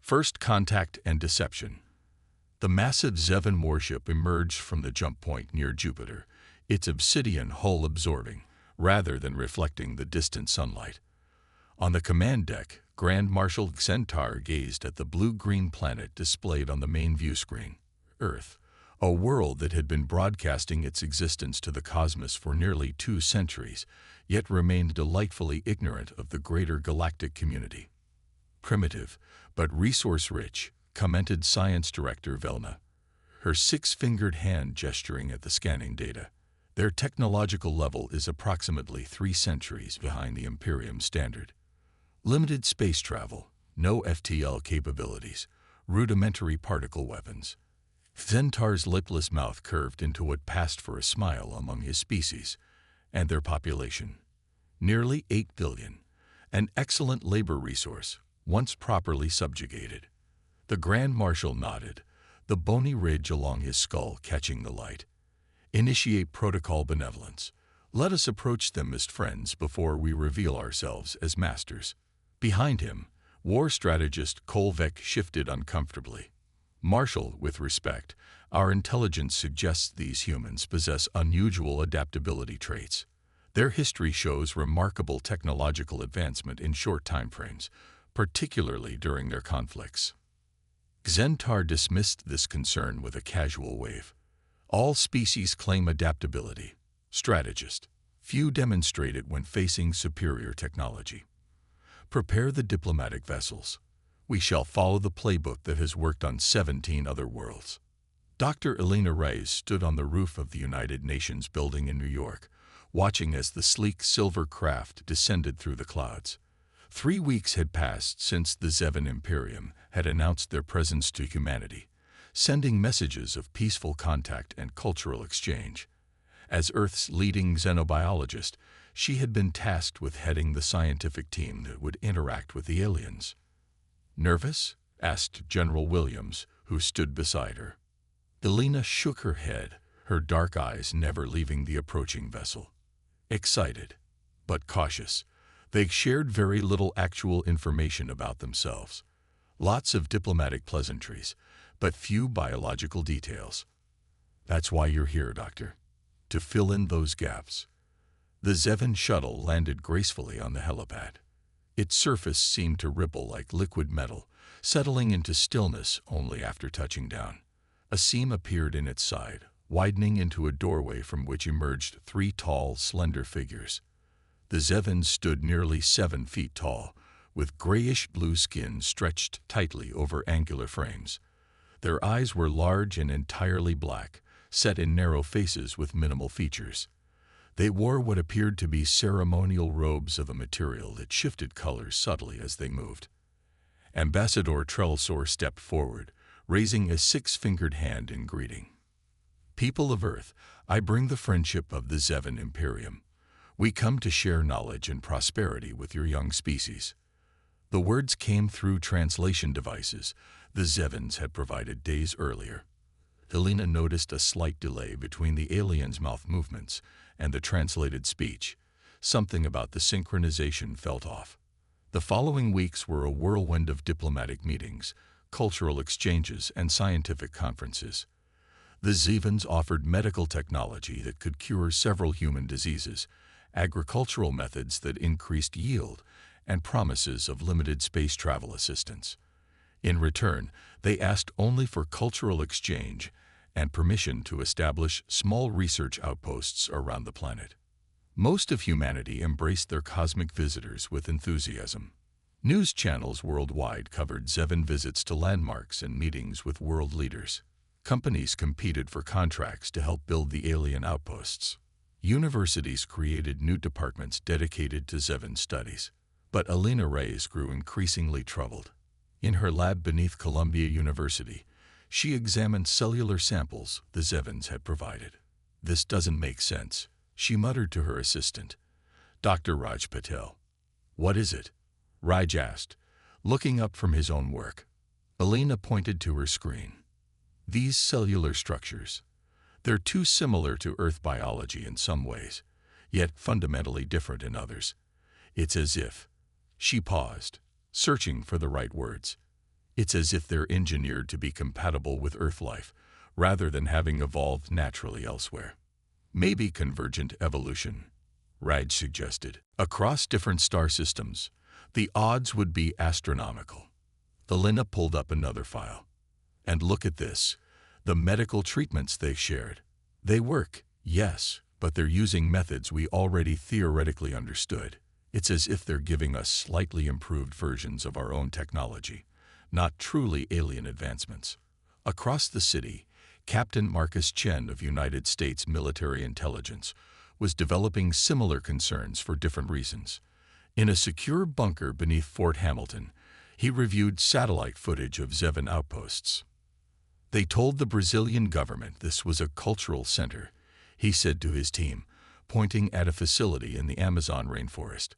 First contact and deception. The massive Zevin warship emerged from the jump point near Jupiter, its obsidian hull absorbing, rather than reflecting the distant sunlight. On the command deck, Grand Marshal Xentar gazed at the blue-green planet displayed on the main view screen. Earth, a world that had been broadcasting its existence to the cosmos for nearly 2 centuries, yet remained delightfully ignorant of the greater galactic community. Primitive, but resource-rich, commented Science Director Velna, her 6-fingered hand gesturing at the scanning data. Their technological level is approximately 3 centuries behind the Imperium standard. Limited space travel, no FTL capabilities, rudimentary particle weapons. Xentar's lipless mouth curved into what passed for a smile among his species, and their population. Nearly 8 billion, an excellent labor resource, once properly subjugated. The Grand Marshal nodded, the bony ridge along his skull catching the light. Initiate protocol benevolence. Let us approach them as friends before we reveal ourselves as masters. Behind him, war strategist Kolvek shifted uncomfortably. Marshal, with respect, our intelligence suggests these humans possess unusual adaptability traits. Their history shows remarkable technological advancement in short timeframes, particularly during their conflicts. Xentar dismissed this concern with a casual wave. All species claim adaptability. Strategist. Few demonstrate it when facing superior technology. Prepare the diplomatic vessels. We shall follow the playbook that has worked on 17 other worlds. Dr. Elena Reyes stood on the roof of the United Nations building in New York, watching as the sleek silver craft descended through the clouds. 3 weeks had passed since the Zevin Imperium had announced their presence to humanity, sending messages of peaceful contact and cultural exchange. As Earth's leading xenobiologist, she had been tasked with heading the scientific team that would interact with the aliens. "Nervous?" asked General Williams, who stood beside her. Elena shook her head, her dark eyes never leaving the approaching vessel. Excited, but cautious, they shared very little actual information about themselves. Lots of diplomatic pleasantries, but few biological details. "That's why you're here, Doctor. To fill in those gaps." The Zevin shuttle landed gracefully on the helipad. Its surface seemed to ripple like liquid metal, settling into stillness only after touching down. A seam appeared in its side, widening into a doorway from which emerged 3 tall, slender figures. The Zevins stood nearly 7 feet tall, with grayish-blue skin stretched tightly over angular frames. Their eyes were large and entirely black, set in narrow faces with minimal features. They wore what appeared to be ceremonial robes of a material that shifted colors subtly as they moved. Ambassador Trelsor stepped forward, raising a 6-fingered hand in greeting. "People of Earth, I bring the friendship of the Zevin Imperium. We come to share knowledge and prosperity with your young species." The words came through translation devices the Zevins had provided days earlier. Helena noticed a slight delay between the aliens' mouth movements and the translated speech. Something about the synchronization felt off. The following weeks were a whirlwind of diplomatic meetings, cultural exchanges, and scientific conferences. The Zevins offered medical technology that could cure several human diseases, agricultural methods that increased yield, and promises of limited space travel assistance. In return, they asked only for cultural exchange and permission to establish small research outposts around the planet. Most of humanity embraced their cosmic visitors with enthusiasm. News channels worldwide covered Zevin visits to landmarks and meetings with world leaders. Companies competed for contracts to help build the alien outposts. Universities created new departments dedicated to Zevin studies. But Elena Reyes grew increasingly troubled. In her lab beneath Columbia University, she examined cellular samples the Zevins had provided. "This doesn't make sense," she muttered to her assistant, Dr. Raj Patel. "What is it?" Raj asked, looking up from his own work. Elena pointed to her screen. "These cellular structures. They're too similar to Earth biology in some ways, yet fundamentally different in others. It's as if..." She paused, searching for the right words. It's as if they're engineered to be compatible with Earth life, rather than having evolved naturally elsewhere. Maybe convergent evolution, Raj suggested. Across different star systems, the odds would be astronomical. Elena pulled up another file. And look at this, the medical treatments they've shared. They work, yes, but they're using methods we already theoretically understood. It's as if they're giving us slightly improved versions of our own technology, not truly alien advancements. Across the city, Captain Marcus Chen of United States Military Intelligence was developing similar concerns for different reasons. In a secure bunker beneath Fort Hamilton, he reviewed satellite footage of Zevan outposts. They told the Brazilian government this was a cultural center, he said to his team, pointing at a facility in the Amazon rainforest.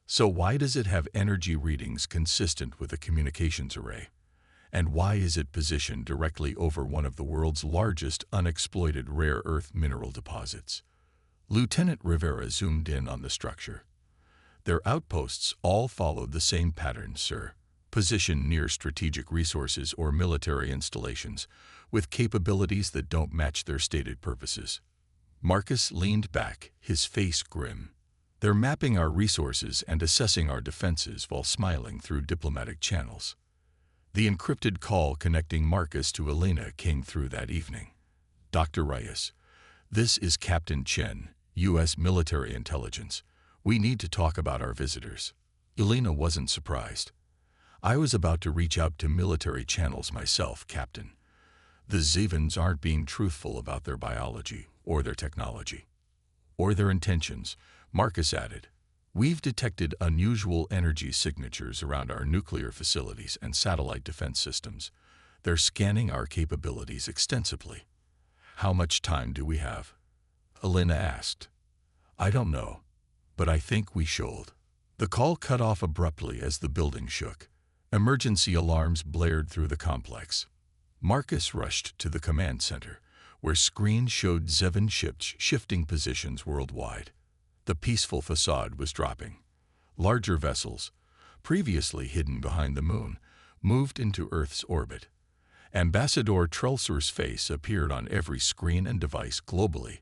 So why does it have energy readings consistent with a communications array? And why is it positioned directly over one of the world's largest unexploited rare earth mineral deposits? Lieutenant Rivera zoomed in on the structure. Their outposts all followed the same pattern, sir. Positioned near strategic resources or military installations, with capabilities that don't match their stated purposes. Marcus leaned back, his face grim. They're mapping our resources and assessing our defenses while smiling through diplomatic channels. The encrypted call connecting Marcus to Elena came through that evening. Dr. Reyes, this is Captain Chen, U.S. Military Intelligence. We need to talk about our visitors. Elena wasn't surprised. I was about to reach out to military channels myself, Captain. The Zevans aren't being truthful about their biology, or their technology, or their intentions, Marcus added. We've detected unusual energy signatures around our nuclear facilities and satellite defense systems. They're scanning our capabilities extensively. How much time do we have? Elena asked. I don't know, but I think we should. The call cut off abruptly as the building shook. Emergency alarms blared through the complex. Marcus rushed to the command center, where screens showed Zevan ships shifting positions worldwide. The peaceful facade was dropping. Larger vessels, previously hidden behind the moon, moved into Earth's orbit. Ambassador Trelser's face appeared on every screen and device globally,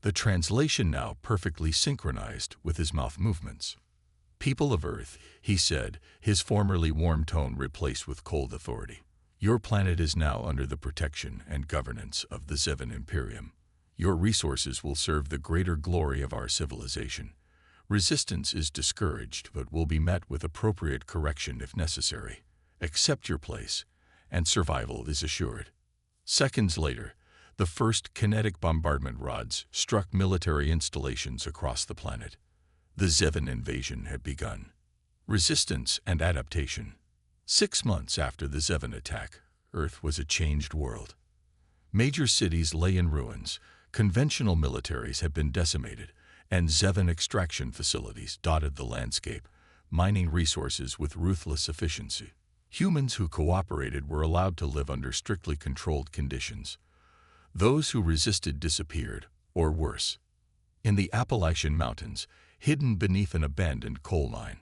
the translation now perfectly synchronized with his mouth movements. People of Earth, he said, his formerly warm tone replaced with cold authority. Your planet is now under the protection and governance of the Zevan Imperium. Your resources will serve the greater glory of our civilization. Resistance is discouraged, but will be met with appropriate correction if necessary. Accept your place, and survival is assured. Seconds later, the first kinetic bombardment rods struck military installations across the planet. The Zevan invasion had begun. Resistance and adaptation. 6 months after the Zevan attack, Earth was a changed world. Major cities lay in ruins, conventional militaries had been decimated, and Zevan extraction facilities dotted the landscape, mining resources with ruthless efficiency. Humans who cooperated were allowed to live under strictly controlled conditions. Those who resisted disappeared, or worse. In the Appalachian Mountains, hidden beneath an abandoned coal mine,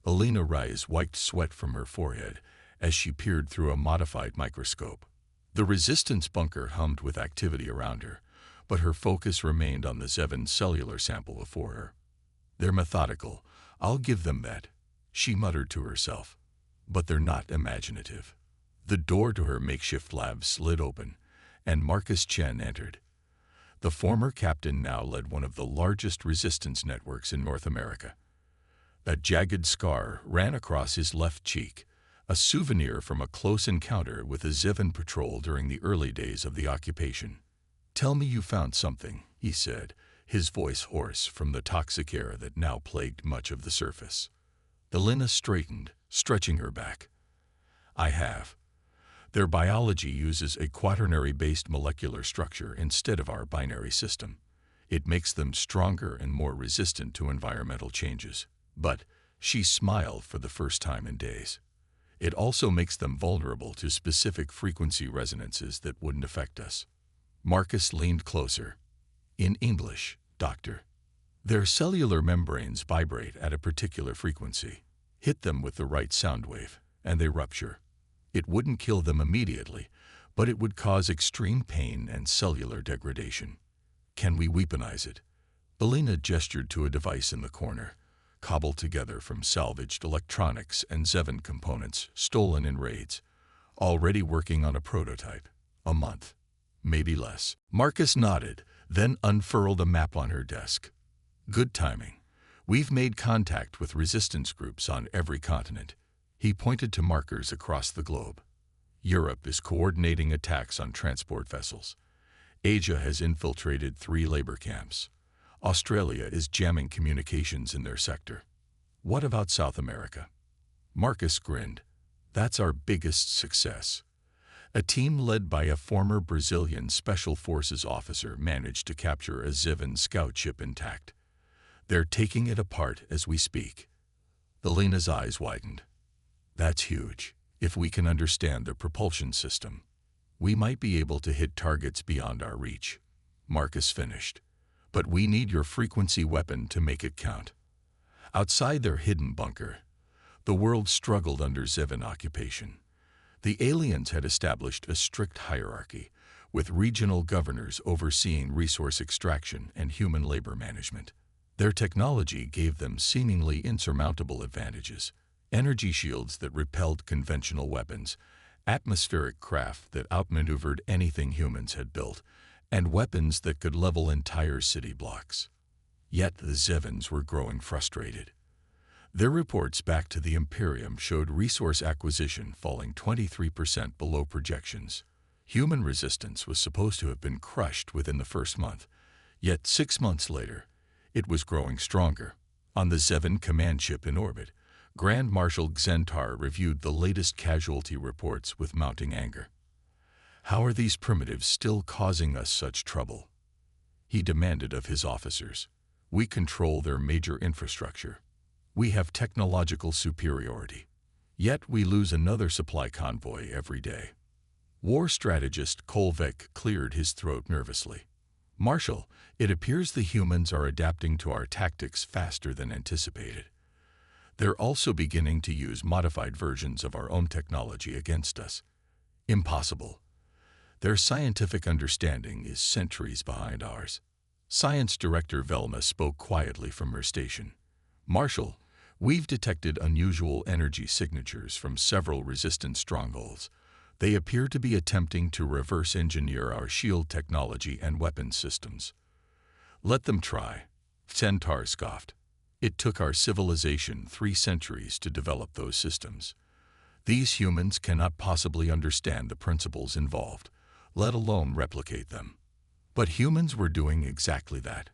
Elena Reyes wiped sweat from her forehead as she peered through a modified microscope. The resistance bunker hummed with activity around her, but her focus remained on the Zevan cellular sample before her. They're methodical, I'll give them that, she muttered to herself. But they're not imaginative. The door to her makeshift lab slid open, and Marcus Chen entered. The former captain now led one of the largest resistance networks in North America. A jagged scar ran across his left cheek, a souvenir from a close encounter with a Zevan patrol during the early days of the occupation. Tell me you found something, he said, his voice hoarse from the toxic air that now plagued much of the surface. Elena straightened, stretching her back. I have. Their biology uses a quaternary-based molecular structure instead of our binary system. It makes them stronger and more resistant to environmental changes. But, she smiled for the first time in days. It also makes them vulnerable to specific frequency resonances that wouldn't affect us. Marcus leaned closer. In English, Doctor. Their cellular membranes vibrate at a particular frequency. Hit them with the right sound wave, and they rupture. It wouldn't kill them immediately, but it would cause extreme pain and cellular degradation. Can we weaponize it? Alina gestured to a device in the corner, cobbled together from salvaged electronics and Zevin components stolen in raids. Already working on a prototype. A month. Maybe less. Marcus nodded, then unfurled a map on her desk. Good timing. We've made contact with resistance groups on every continent. He pointed to markers across the globe. Europe is coordinating attacks on transport vessels. Asia has infiltrated 3 labor camps. Australia is jamming communications in their sector. What about South America? Marcus grinned. That's our biggest success. A team led by a former Brazilian Special Forces officer managed to capture a Zevin scout ship intact. They're taking it apart as we speak. Alina's eyes widened. That's huge. If we can understand their propulsion system, we might be able to hit targets beyond our reach. Marcus finished. But we need your frequency weapon to make it count. Outside their hidden bunker, the world struggled under Zevin occupation. The aliens had established a strict hierarchy, with regional governors overseeing resource extraction and human labor management. Their technology gave them seemingly insurmountable advantages: energy shields that repelled conventional weapons, atmospheric craft that outmaneuvered anything humans had built, and weapons that could level entire city blocks. Yet the Zevins were growing frustrated. Their reports back to the Imperium showed resource acquisition falling 23% below projections. Human resistance was supposed to have been crushed within the first month, yet 6 months later, it was growing stronger. On the Zevin command ship in orbit, Grand Marshal Xentar reviewed the latest casualty reports with mounting anger. How are these primitives still causing us such trouble? He demanded of his officers. We control their major infrastructure. We have technological superiority. Yet we lose another supply convoy every day. War strategist Kolvek cleared his throat nervously. Marshal, it appears the humans are adapting to our tactics faster than anticipated. They're also beginning to use modified versions of our own technology against us. Impossible. Their scientific understanding is centuries behind ours. Science Director Velma spoke quietly from her station. Marshal, we've detected unusual energy signatures from several resistance strongholds. They appear to be attempting to reverse engineer our shield technology and weapons systems. Let them try. Centaur scoffed. It took our civilization 3 centuries to develop those systems. These humans cannot possibly understand the principles involved, let alone replicate them. But humans were doing exactly that.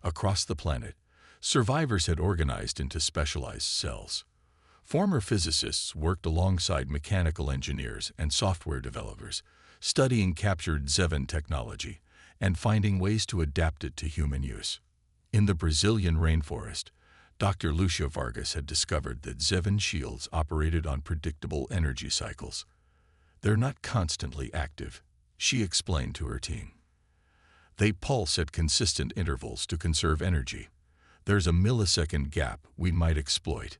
Across the planet, survivors had organized into specialized cells. Former physicists worked alongside mechanical engineers and software developers, studying captured Zevin technology and finding ways to adapt it to human use. In the Brazilian rainforest, Dr. Lucia Vargas had discovered that Zevin shields operated on predictable energy cycles. They're not constantly active, she explained to her team. They pulse at consistent intervals to conserve energy. There's a millisecond gap we might exploit.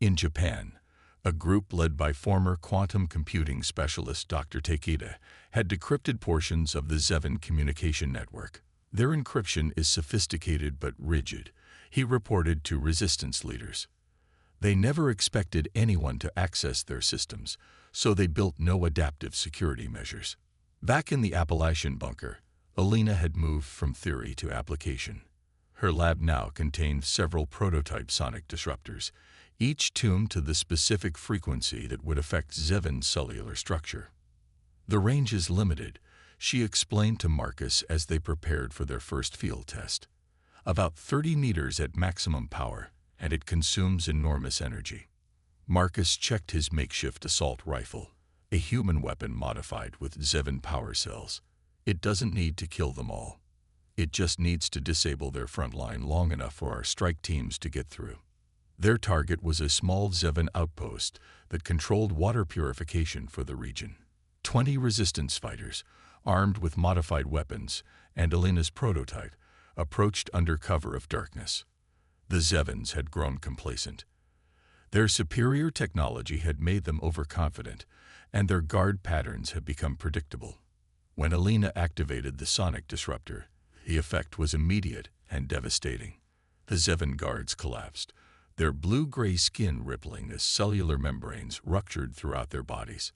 In Japan, a group led by former quantum computing specialist Dr. Takeda had decrypted portions of the Zevin communication network. Their encryption is sophisticated but rigid, he reported to resistance leaders. They never expected anyone to access their systems, so they built no adaptive security measures. Back in the Appalachian bunker, Alina had moved from theory to application. Her lab now contained several prototype sonic disruptors, each tuned to the specific frequency that would affect Zevin's cellular structure. The range is limited, she explained to Marcus as they prepared for their first field test. About 30 meters at maximum power, and it consumes enormous energy. Marcus checked his makeshift assault rifle, a human weapon modified with Zevin power cells. It doesn't need to kill them all. It just needs to disable their front line long enough for our strike teams to get through. Their target was a small Zevin outpost that controlled water purification for the region. 20 resistance fighters, armed with modified weapons, and Alina's prototype, approached under cover of darkness. The Zevins had grown complacent. Their superior technology had made them overconfident, and their guard patterns had become predictable. When Alina activated the sonic disruptor, the effect was immediate and devastating. The Zevin guards collapsed, their blue-gray skin rippling as cellular membranes ruptured throughout their bodies.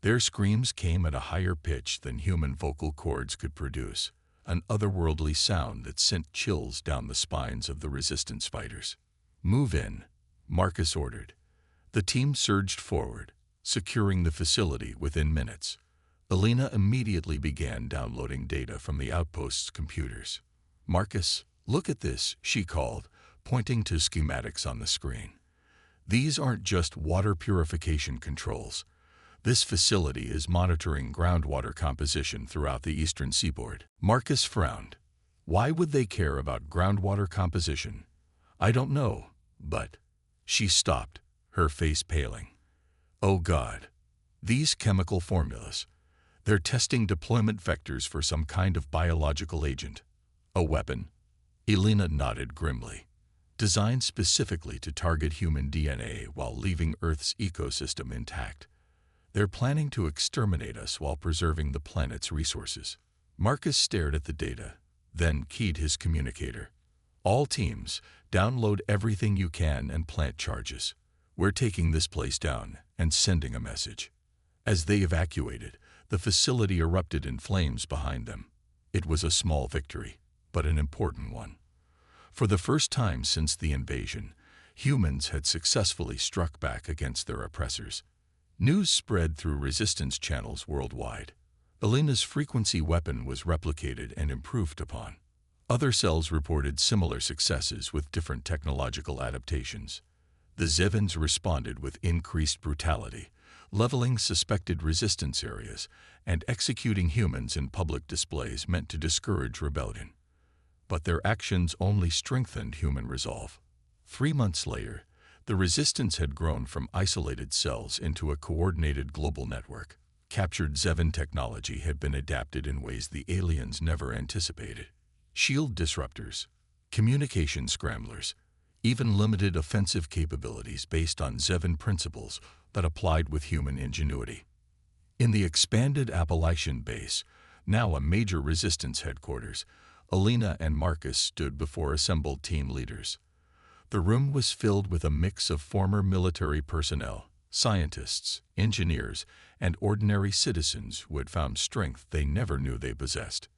Their screams came at a higher pitch than human vocal cords could produce, an otherworldly sound that sent chills down the spines of the resistance fighters. "Move in," Marcus ordered. The team surged forward, securing the facility within minutes. Alina immediately began downloading data from the outpost's computers. "Marcus, look at this," she called, pointing to schematics on the screen. "These aren't just water purification controls. This facility is monitoring groundwater composition throughout the eastern seaboard." Marcus frowned. "Why would they care about groundwater composition?" "I don't know, but—" She stopped, her face paling. "Oh God, these chemical formulas. They're testing deployment vectors for some kind of biological agent. A weapon?" Alina nodded grimly. "Designed specifically to target human DNA while leaving Earth's ecosystem intact. They're planning to exterminate us while preserving the planet's resources." Marcus stared at the data, then keyed his communicator. "All teams, download everything you can and plant charges. We're taking this place down and sending a message." As they evacuated, the facility erupted in flames behind them. It was a small victory, but an important one. For the first time since the invasion, humans had successfully struck back against their oppressors. News spread through resistance channels worldwide. Alina's frequency weapon was replicated and improved upon. Other cells reported similar successes with different technological adaptations. The Zevins responded with increased brutality, leveling suspected resistance areas and executing humans in public displays meant to discourage rebellion. But their actions only strengthened human resolve. 3 months later, the resistance had grown from isolated cells into a coordinated global network. Captured Zevin technology had been adapted in ways the aliens never anticipated. Shield disruptors, communication scramblers, even limited offensive capabilities based on Zevin principles that applied with human ingenuity. In the expanded Appalachian base, now a major resistance headquarters, Alina and Marcus stood before assembled team leaders. The room was filled with a mix of former military personnel, scientists, engineers, and ordinary citizens who had found strength they never knew they possessed.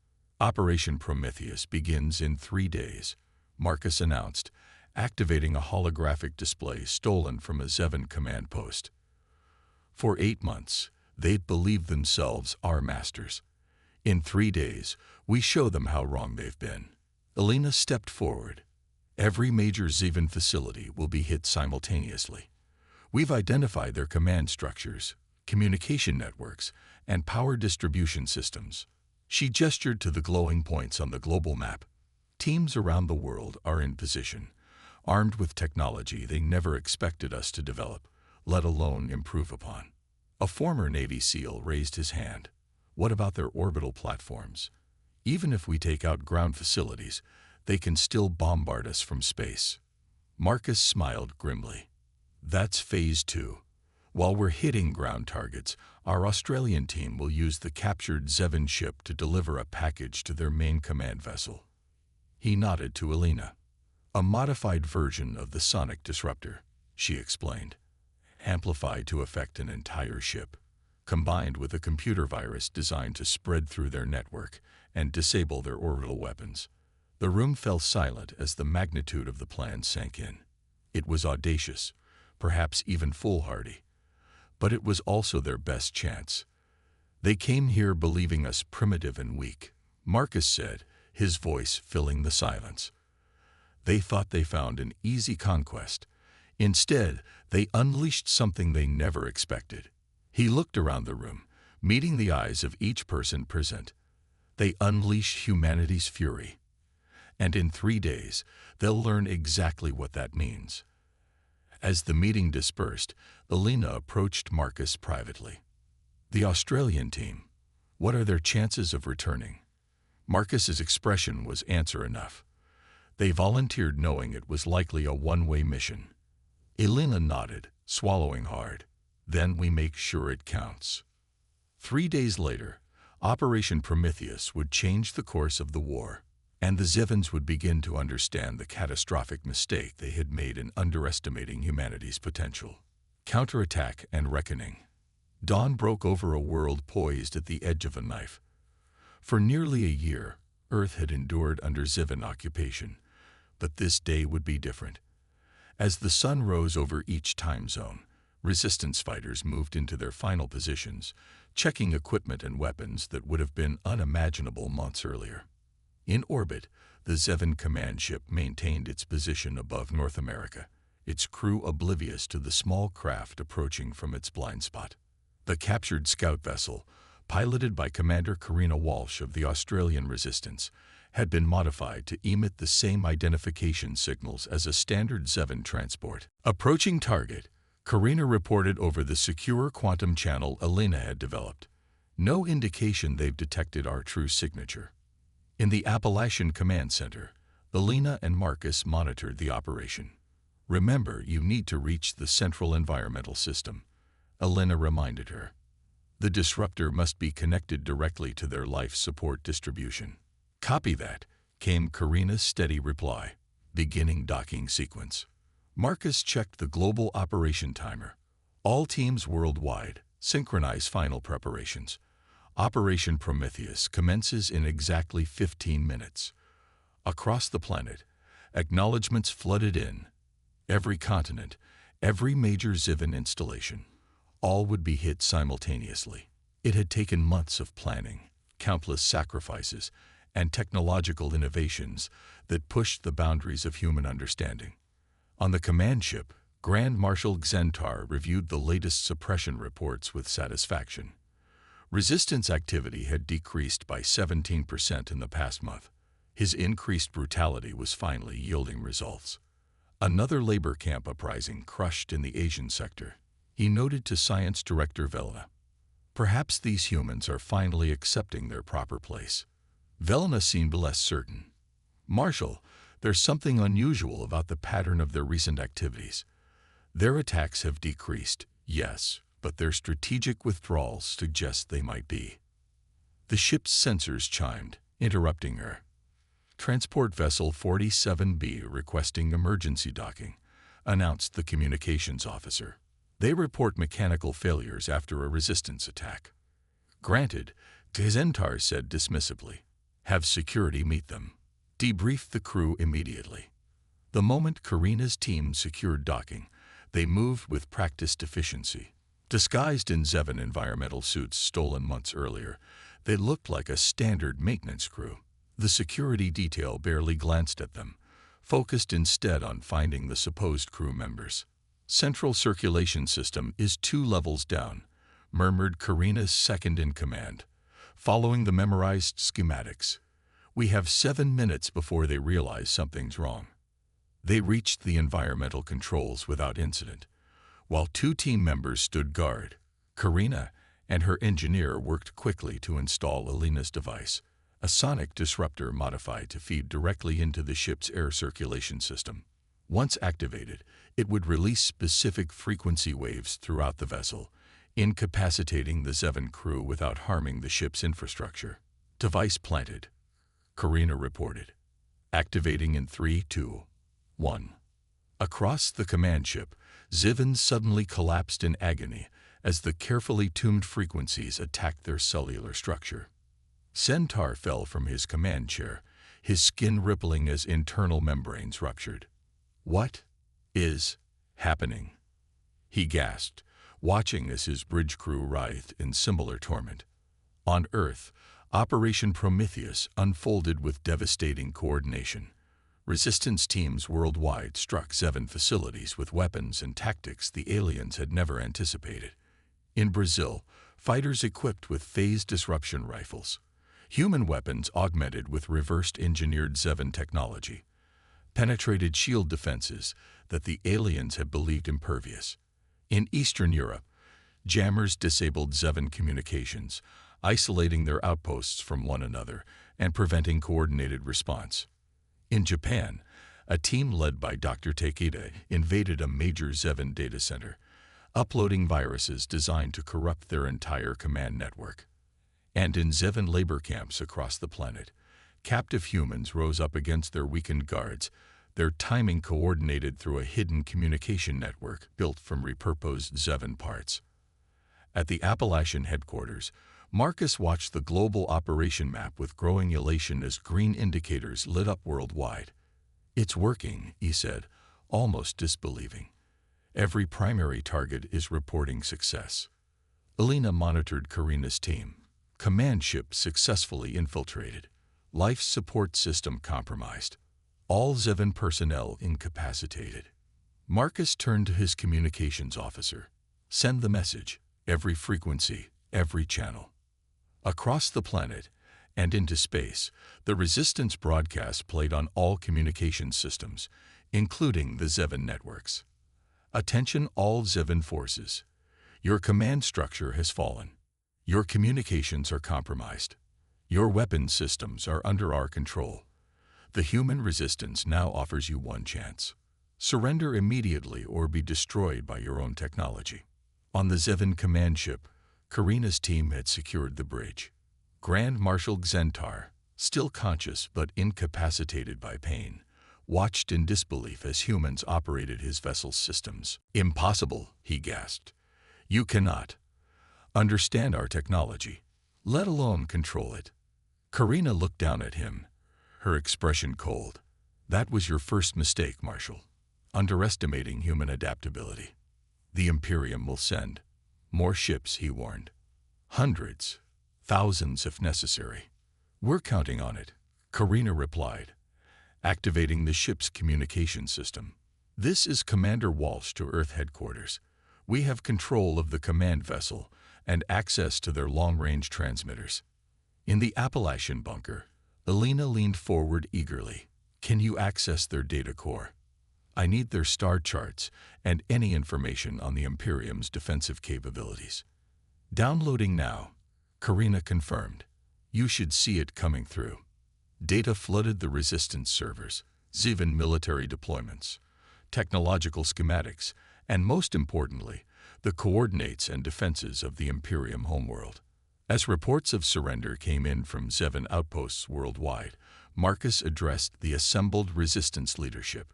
"Operation Prometheus begins in 3 days," Marcus announced, activating a holographic display stolen from a Zevin command post. For 8 months, they'd believed themselves our masters. In 3 days, we show them how wrong they've been. Alina stepped forward. "Every major Zevin facility will be hit simultaneously. We've identified their command structures, communication networks, and power distribution systems." She gestured to the glowing points on the global map. "Teams around the world are in position, armed with technology they never expected us to develop, let alone improve upon." A former Navy SEAL raised his hand. "What about their orbital platforms? Even if we take out ground facilities, they can still bombard us from space." Marcus smiled grimly. "That's Phase 2. While we're hitting ground targets, our Australian team will use the captured Zevin ship to deliver a package to their main command vessel." He nodded to Alina. "A modified version of the sonic disruptor," she explained, "amplified to affect an entire ship, combined with a computer virus designed to spread through their network and disable their orbital weapons." The room fell silent as the magnitude of the plan sank in. It was audacious, perhaps even foolhardy, but it was also their best chance. "They came here believing us primitive and weak," Marcus said, his voice filling the silence. "They thought they found an easy conquest. Instead, they unleashed something they never expected." He looked around the room, meeting the eyes of each person present. "They unleash humanity's fury. And in 3 days, they'll learn exactly what that means." As the meeting dispersed, Alina approached Marcus privately. "The Australian team, what are their chances of returning?" Marcus's expression was answer enough. "They volunteered knowing it was likely a one-way mission." Elena nodded, swallowing hard. Then we make sure it counts. 3 days later, Operation Prometheus would change the course of the war, and the Zevins would begin to understand the catastrophic mistake they had made in underestimating humanity's potential. Counterattack and reckoning. Dawn broke over a world poised at the edge of a knife. For nearly a year, Earth had endured under Zevin occupation, but this day would be different. As the sun rose over each time zone, resistance fighters moved into their final positions, checking equipment and weapons that would have been unimaginable months earlier. In orbit, the Zevin command ship maintained its position above North America, its crew oblivious to the small craft approaching from its blind spot. The captured scout vessel, piloted by Commander Karina Walsh of the Australian Resistance, had been modified to emit the same identification signals as a standard Zevin transport. Approaching target, Karina reported over the secure quantum channel Elena had developed. No indication they've detected our true signature. In the Appalachian Command Center, Elena and Marcus monitored the operation. Remember, you need to reach the central environmental system, Elena reminded her. The disruptor must be connected directly to their life support distribution. Copy that, came Karina's steady reply. Beginning docking sequence. Marcus checked the global operation timer. All teams worldwide, synchronize final preparations. Operation Prometheus commences in exactly 15 minutes. Across the planet, acknowledgments flooded in. Every continent, every major Zevin installation. All would be hit simultaneously. It had taken months of planning, countless sacrifices, and technological innovations that pushed the boundaries of human understanding. On the command ship, Grand Marshal Xentar reviewed the latest suppression reports with satisfaction. Resistance activity had decreased by 17% in the past month. His increased brutality was finally yielding results. Another labor camp uprising crushed in the Asian sector. He noted to Science Director Velna, "Perhaps these humans are finally accepting their proper place." Velna seemed less certain. "Marshal, there's something unusual about the pattern of their recent activities. Their attacks have decreased, yes, but their strategic withdrawals suggest they might be." The ship's sensors chimed, interrupting her. "Transport Vessel 47B requesting emergency docking," announced the communications officer. "They report mechanical failures after a resistance attack." "Granted," Xentar said dismissively. "Have security meet them. Debrief the crew immediately." The moment Karina's team secured docking, they moved with practiced efficiency. Disguised in Zevin environmental suits stolen months earlier, they looked like a standard maintenance crew. The security detail barely glanced at them, focused instead on finding the supposed crew members. "Central circulation system is 2 levels down," murmured Karina's second-in-command, following the memorized schematics. "We have 7 minutes before they realize something's wrong." They reached the environmental controls without incident. While 2 team members stood guard, Karina and her engineer worked quickly to install Elena's device, a sonic disruptor modified to feed directly into the ship's air circulation system. Once activated, it would release specific frequency waves throughout the vessel, incapacitating the Zevin crew without harming the ship's infrastructure. "Device planted," Karina reported. "Activating in 3, 2, 1. Across the command ship, Zevin suddenly collapsed in agony as the carefully tuned frequencies attacked their cellular structure. Xentar fell from his command chair, his skin rippling as internal membranes ruptured. "What is happening?" he gasped, watching as his bridge crew writhed in similar torment. On Earth, Operation Prometheus unfolded with devastating coordination. Resistance teams worldwide struck Zevin facilities with weapons and tactics the aliens had never anticipated. In Brazil, fighters equipped with phase disruption rifles, human weapons augmented with reversed-engineered Zevin technology, penetrated shield defenses that the aliens had believed impervious. In Eastern Europe, jammers disabled Zevin communications, isolating their outposts from one another and preventing coordinated response. In Japan, A team led by Dr. Takeda invaded a major Zevin data center, uploading viruses designed to corrupt their entire command network. And in Zevin labor camps across the planet, captive humans rose up against their weakened guards, their timing coordinated through a hidden communication network built from repurposed Zevin parts. At the Appalachian headquarters, Marcus watched the global operation map with growing elation as green indicators lit up worldwide. "It's working," he said, almost disbelieving. "Every primary target is reporting success." Elena monitored Karina's team. Command ship successfully infiltrated. Life support system compromised. All Zevin personnel incapacitated. Marcus turned to his communications officer. "Send the message. Every frequency, every channel." Across the planet and into space, the Resistance broadcast played on all communication systems, including the Zevin networks. "Attention all Zevin forces. Your command structure has fallen. Your communications are compromised. Your weapon systems are under our control. The human resistance now offers you one chance. Surrender immediately or be destroyed by your own technology." On the Zevin command ship, Karina's team had secured the bridge. Grand Marshal Xentar, still conscious but incapacitated by pain, watched in disbelief as humans operated his vessel's systems. "Impossible," he gasped. "You cannot understand our technology, let alone control it." Karina looked down at him, her expression cold. "That was your first mistake, Marshal. Underestimating human adaptability. The Imperium will send more ships," he warned. "Hundreds, thousands if necessary." "We're counting on it," Karina replied, activating the ship's communication system. "This is Commander Walsh to Earth headquarters. We have control of the command vessel and access to their long-range transmitters." In the Appalachian bunker, Elena leaned forward eagerly. "Can you access their data core? I need their star charts and any information on the Imperium's defensive capabilities." "Downloading now," Karina confirmed. "You should see it coming through." Data flooded the Resistance servers, Zevin military deployments, technological schematics, and most importantly, the coordinates and defenses of the Imperium homeworld. As reports of surrender came in from Zevin outposts worldwide, Marcus addressed the assembled Resistance leadership.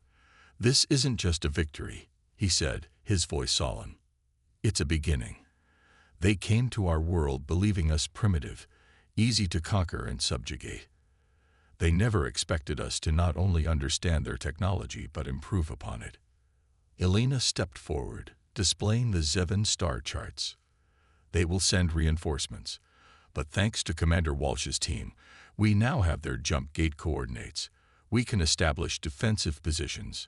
"This isn't just a victory," he said, his voice solemn. "It's a beginning. They came to our world believing us primitive, easy to conquer and subjugate. They never expected us to not only understand their technology but improve upon it." Elena stepped forward, displaying the Zevin star charts. "They will send reinforcements, but thanks to Commander Walsh's team, we now have their jump gate coordinates. We can establish defensive positions,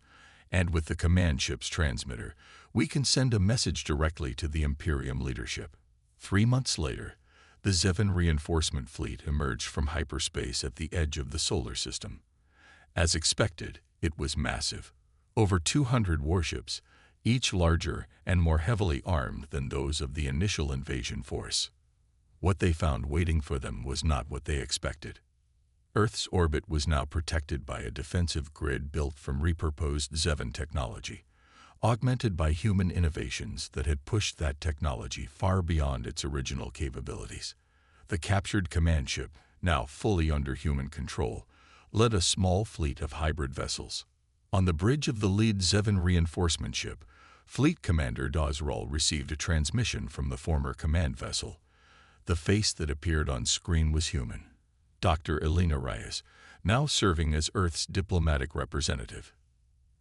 and with the command ship's transmitter, we can send a message directly to the Imperium leadership." 3 months later, the Zevin reinforcement fleet emerged from hyperspace at the edge of the solar system. As expected, it was massive. Over 200 warships, each larger and more heavily armed than those of the initial invasion force. What they found waiting for them was not what they expected. Earth's orbit was now protected by a defensive grid built from repurposed Zevin technology, augmented by human innovations that had pushed that technology far beyond its original capabilities. The captured command ship, now fully under human control, led a small fleet of hybrid vessels. On the bridge of the lead Zevin reinforcement ship, Fleet Commander Dosral received a transmission from the former command vessel. The face that appeared on screen was human. Dr. Elena Reyes, now serving as Earth's diplomatic representative.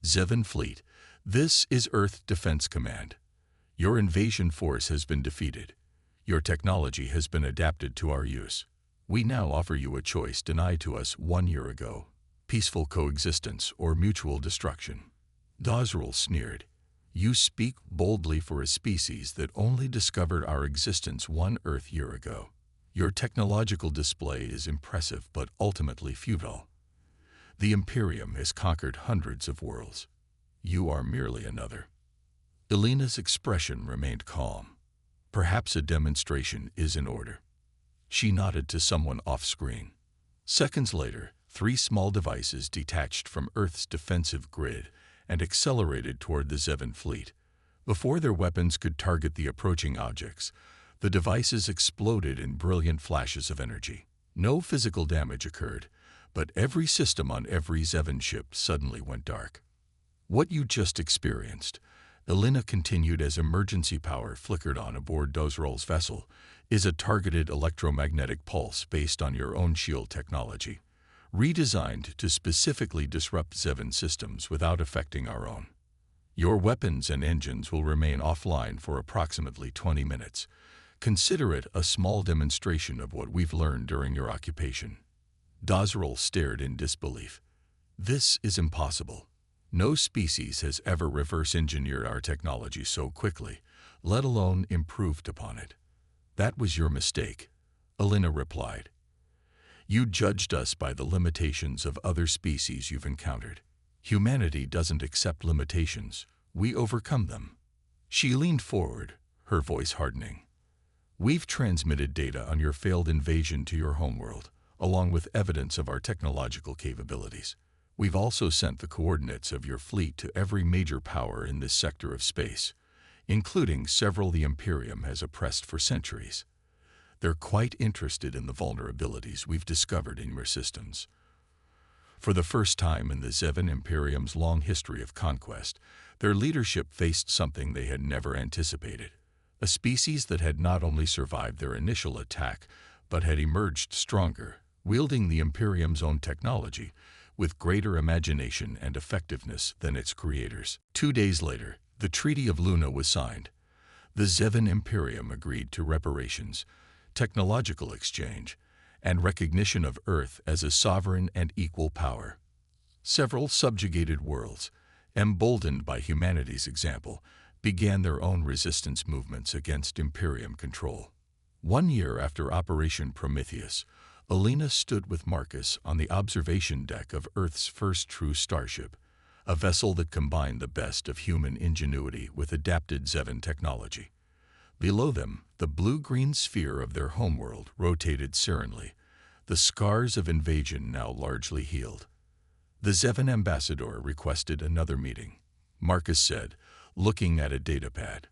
"Zevin Fleet, this is Earth Defense Command. Your invasion force has been defeated. Your technology has been adapted to our use. We now offer you a choice denied to us 1 year ago: peaceful coexistence or mutual destruction." Dosral sneered. "You speak boldly for a species that only discovered our existence 1 Earth year ago. Your technological display is impressive but ultimately futile. The Imperium has conquered hundreds of worlds. You are merely another." Elena's expression remained calm. "Perhaps a demonstration is in order." She nodded to someone off-screen. Seconds later, Three small devices detached from Earth's defensive grid and accelerated toward the Zevin fleet. Before their weapons could target the approaching objects, the devices exploded in brilliant flashes of energy. No physical damage occurred, but every system on every Zevin ship suddenly went dark. What you just experienced, Elena continued as emergency power flickered on aboard Dozerol's vessel, is a targeted electromagnetic pulse based on your own shield technology, redesigned to specifically disrupt Zevin systems without affecting our own. Your weapons and engines will remain offline for approximately 20 minutes. Consider it a small demonstration of what we've learned during your occupation. Dozerol stared in disbelief. This is impossible. No species has ever reverse-engineered our technology so quickly, let alone improved upon it. That was your mistake, Elena replied. You judged us by the limitations of other species you've encountered. Humanity doesn't accept limitations. We overcome them. She leaned forward, her voice hardening. We've transmitted data on your failed invasion to your homeworld, along with evidence of our technological capabilities. We've also sent the coordinates of your fleet to every major power in this sector of space, including several the Imperium has oppressed for centuries. They're quite interested in the vulnerabilities we've discovered in your systems. For the first time in the Zevin Imperium's long history of conquest, their leadership faced something they had never anticipated. A species that had not only survived their initial attack, but had emerged stronger, wielding the Imperium's own technology, with greater imagination and effectiveness than its creators. 2 days later, the Treaty of Luna was signed. The Zevin Imperium agreed to reparations, technological exchange, and recognition of Earth as a sovereign and equal power. Several subjugated worlds, emboldened by humanity's example, began their own resistance movements against Imperium control. 1 year after Operation Prometheus, Elena stood with Marcus on the observation deck of Earth's first true starship, a vessel that combined the best of human ingenuity with adapted Zevin technology. Below them, the blue-green sphere of their homeworld rotated serenely, the scars of invasion now largely healed. The Zevin ambassador requested another meeting, Marcus said, looking at a datapad.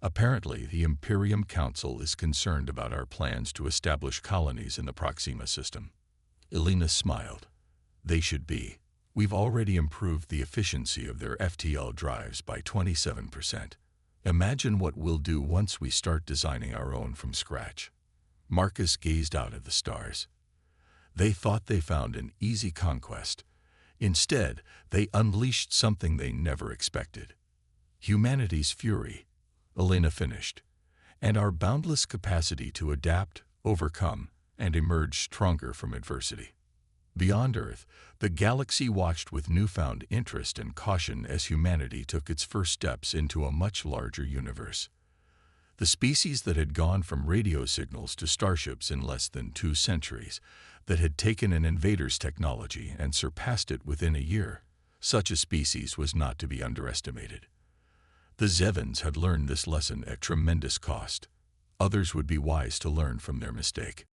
Apparently, the Imperium Council is concerned about our plans to establish colonies in the Proxima system. Elena smiled. They should be. We've already improved the efficiency of their FTL drives by 27%. Imagine what we'll do once we start designing our own from scratch. Marcus gazed out at the stars. They thought they found an easy conquest. Instead, they unleashed something they never expected. Humanity's fury, Elena finished, and our boundless capacity to adapt, overcome, and emerge stronger from adversity. Beyond Earth, the galaxy watched with newfound interest and caution as humanity took its first steps into a much larger universe. The species that had gone from radio signals to starships in less than 2 centuries, that had taken an invader's technology and surpassed it within a year, such a species was not to be underestimated. The Zevins had learned this lesson at tremendous cost. Others would be wise to learn from their mistake.